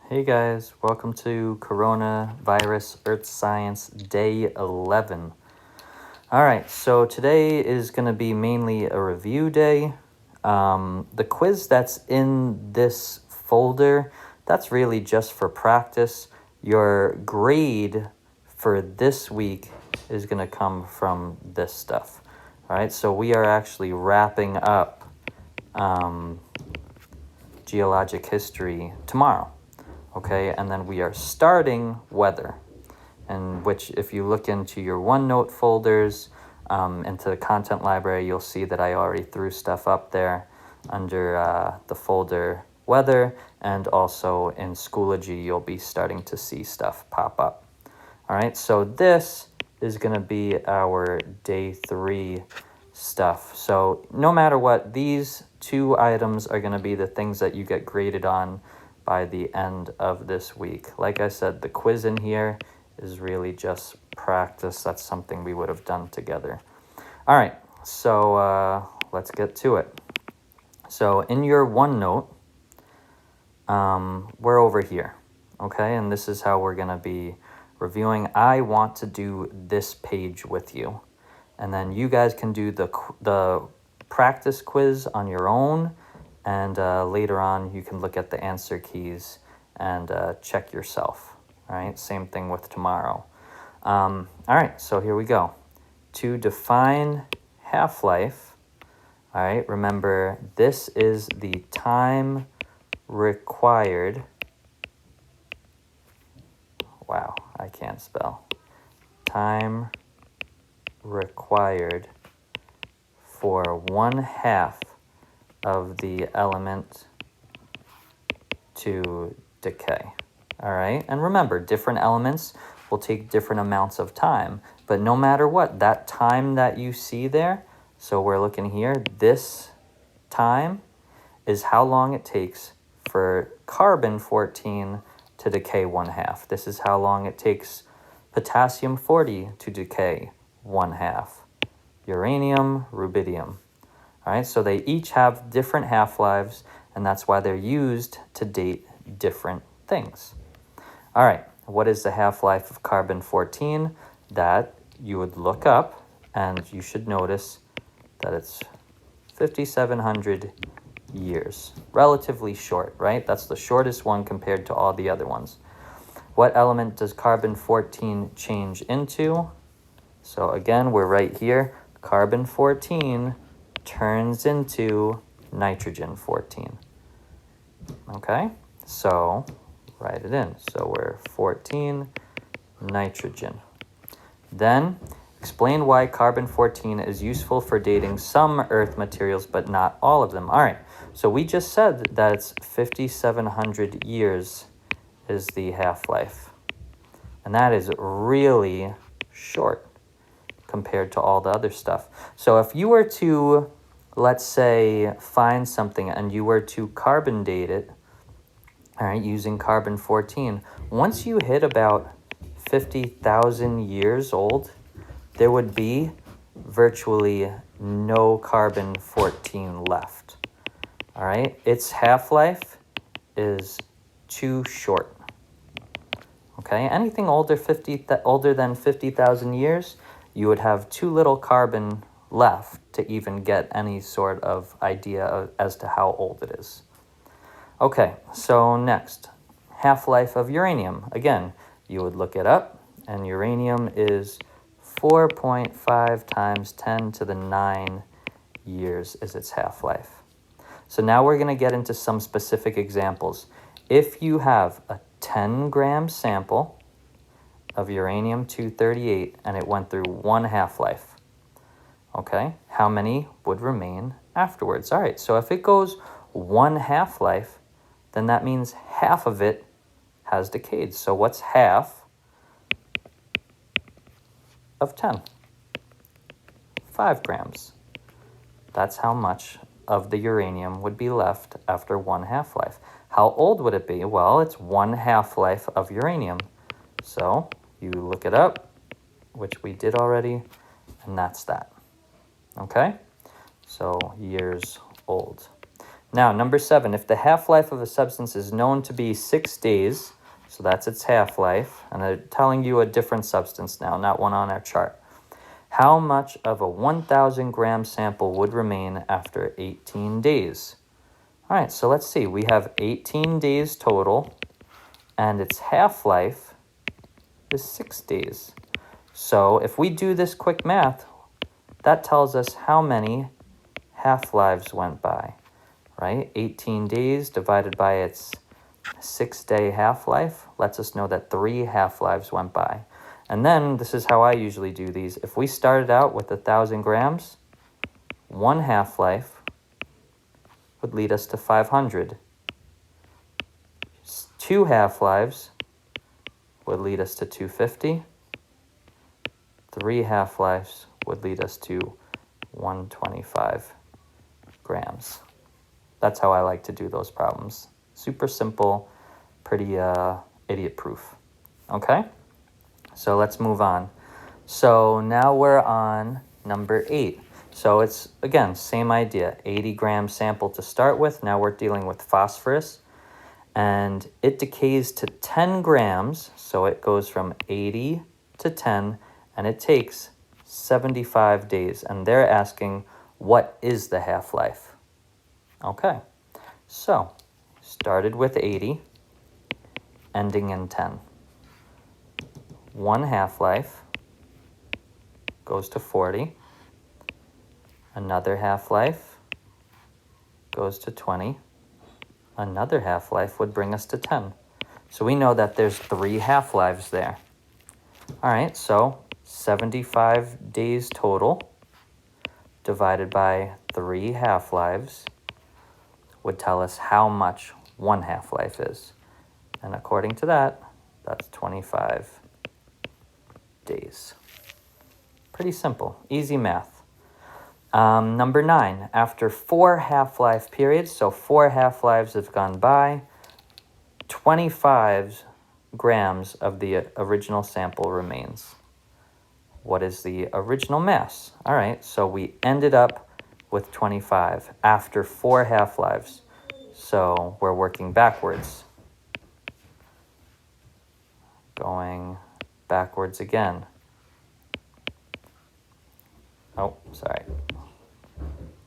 Hey guys, welcome to Coronavirus Earth Science Day 11. Alright, so today is going to be mainly a review day. The quiz that's in this folder, that's really just for practice. Your grade for this week is going to come from this stuff. Alright, so we are actually wrapping up Geologic History tomorrow. Okay, and then we are starting weather, and which if you look into your OneNote folders, into the content library, you'll see that I already threw stuff up there under the folder weather, and also in Schoology, you'll be starting to see stuff pop up. All right, so this is going to be our day 3 stuff. So no matter what, these 2 items are going to be the things that you get graded on by the end of this week. Like I said, the quiz in here is really just practice. That's something we would have done together. All right, so let's get to it. So in your OneNote, we're over here, okay? And this is how we're gonna be reviewing. I want to do this page with you. And then you guys can do the practice quiz on your own. And later on, you can look at the answer keys and check yourself. All right, same thing with tomorrow. All right, so here we go. To define half-life, all right, remember this is the time required. Wow, I can't spell. Time required for 1/2 of the element to decay. All right, and remember, different elements will take different amounts of time, but no matter what, that time that you see there, so we're looking here, this time is how long it takes for carbon-14 to decay 1/2. This is how long it takes potassium-40 to decay 1/2. Uranium, rubidium. All right, so they each have different half-lives, and that's why they're used to date different things. All right, what is the half-life of carbon-14? That you would look up, and you should notice that it's 5,700 years. Relatively short, right? That's the shortest one compared to all the other ones. What element does carbon-14 change into? So again, we're right here. Carbon-14 turns into nitrogen-14. Okay, so write it in. So we're 14 nitrogen. Then explain why carbon-14 is useful for dating some Earth materials, but not all of them. All right, so we just said that it's 5,700 years is the half-life. And that is really short compared to all the other stuff. So if you were to, let's say, find something and you were to carbon date it, all right, using carbon-14, once you hit about 50,000 years old, there would be virtually no carbon-14 left. All right, its half-life is too short. Okay, anything older than 50,000 years, you would have too little carbon left to even get any sort of idea as to how old it is. Okay, so next, half-life of uranium. Again, you would look it up, and uranium is 4.5 times 10 to the 9 years is its half-life. So now we're going to get into some specific examples. If you have a 10-gram sample of uranium-238 and it went through 1 half-life, okay, how many would remain afterwards? All right, so if it goes 1 half-life, then that means half of it has decayed. So what's half of 10? 5 grams. That's how much of the uranium would be left after 1 half-life. How old would it be? Well, it's 1 half-life of uranium. So you look it up, which we did already, and that's that. Okay? So years old. Now, number 7, if the half-life of a substance is known to be 6 days, so that's its half-life, and they're telling you a different substance now, not one on our chart. How much of a 1,000 gram sample would remain after 18 days? All right, so let's see. We have 18 days total, and its half-life is 6 days. So if we do this quick math, that tells us how many half-lives went by, right? 18 days divided by its 6-day half-life lets us know that 3 half-lives went by. And then, this is how I usually do these. If we started out with 1,000 grams, 1 half-life would lead us to 500. 2 half-lives would lead us to 250. 3 half-lives would lead us to 125 grams. That's how I like to do those problems. Super simple, pretty idiot-proof. Okay? So let's move on. So now we're on number 8. So it's, again, same idea. 80 gram sample to start with. Now we're dealing with phosphorus. And it decays to 10 grams. So it goes from 80 to 10. And it takes 75 days. And they're asking, what is the half-life? Okay. So, started with 80, ending in 10. 1 half-life goes to 40. Another half-life goes to 20. Another half-life would bring us to 10. So we know that there's 3 half-lives there. All right, so 75 days total divided by 3 half-lives would tell us how much 1 half-life is. And according to that, that's 25 days. Pretty simple, easy math. Number 9, after 4 half-life periods, so 4 half-lives have gone by, 25 grams of the original sample remains. What is the original mass? All right, so we ended up with 25 after 4 half-lives. So we're working backwards. Going backwards again. Oh, sorry.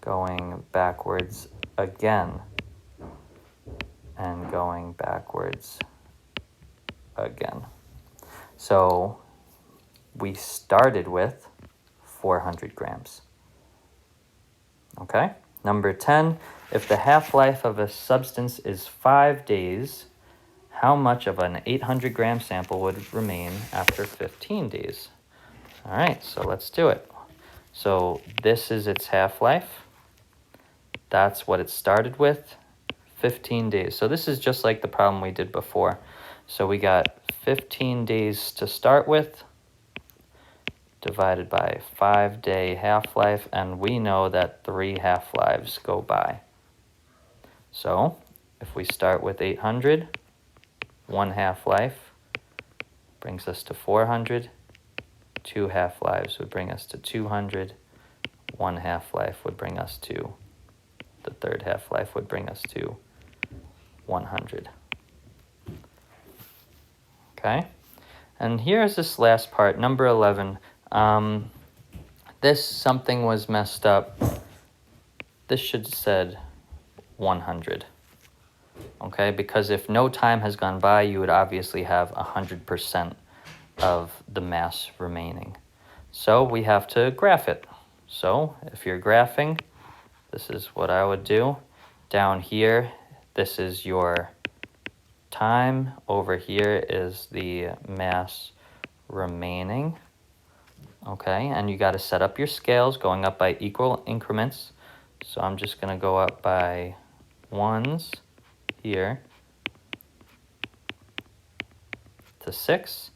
Going backwards again. And going backwards again. So we started with 400 grams. Okay? Number 10, if the half-life of a substance is 5 days, how much of an 800 gram sample would remain after 15 days? All right, so let's do it. So this is its half-life. That's what it started with, 15 days. So this is just like the problem we did before. So we got 15 days to start with, divided by 5-day half-life, and we know that 3 half-lives go by. So if we start with 800, 1 half-life brings us to 400, 2 half-lives would bring us to 200, 1 half-life would bring us to, the 3rd half-life would bring us to 100. Okay, and here's this last part, number 11. This something was messed up. This should have said 100. Okay, because if no time has gone by, you would obviously have 100% of the mass remaining. So we have to graph it. So if you're graphing, this is what I would do. Down here, this is your time. Over here is the mass remaining. Okay, and you got to set up your scales going up by equal increments. So I'm just going to go up by 1s here to 6,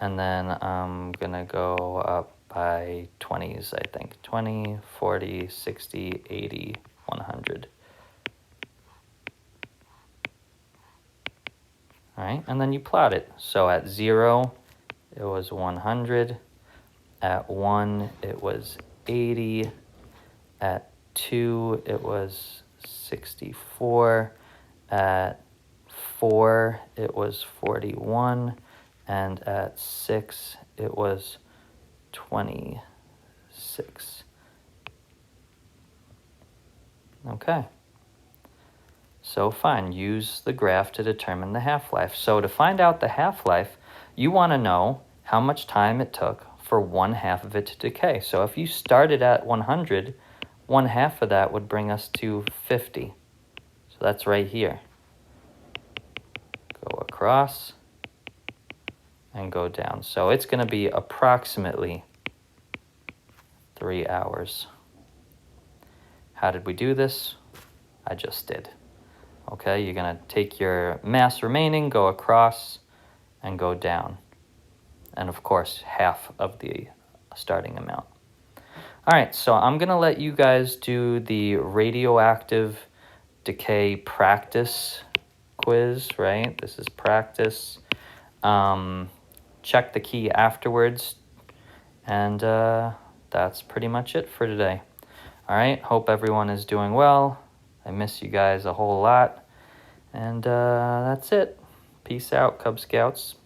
and then I'm going to go up by 20s, I think. 20, 40, 60, 80, 100. All right, and then you plot it. So at 0, it was 100. At 1, it was 80. At 2, it was 64. At 4, it was 41. And at 6, it was 26. Okay. So fine, use the graph to determine the half-life. So to find out the half-life, you want to know how much time it took for 1/2 of it to decay. So if you started at 100, 1/2 of that would bring us to 50. So that's right here. Go across and go down. So it's going to be approximately 3 hours. How did we do this? I just did. Okay, you're going to take your mass remaining, go across, and go down. And of course, half of the starting amount. All right, so I'm going to let you guys do the radioactive decay practice quiz, right? This is practice. Check the key afterwards. And that's pretty much it for today. All right, hope everyone is doing well. I miss you guys a whole lot. And that's it. Peace out, Cub Scouts.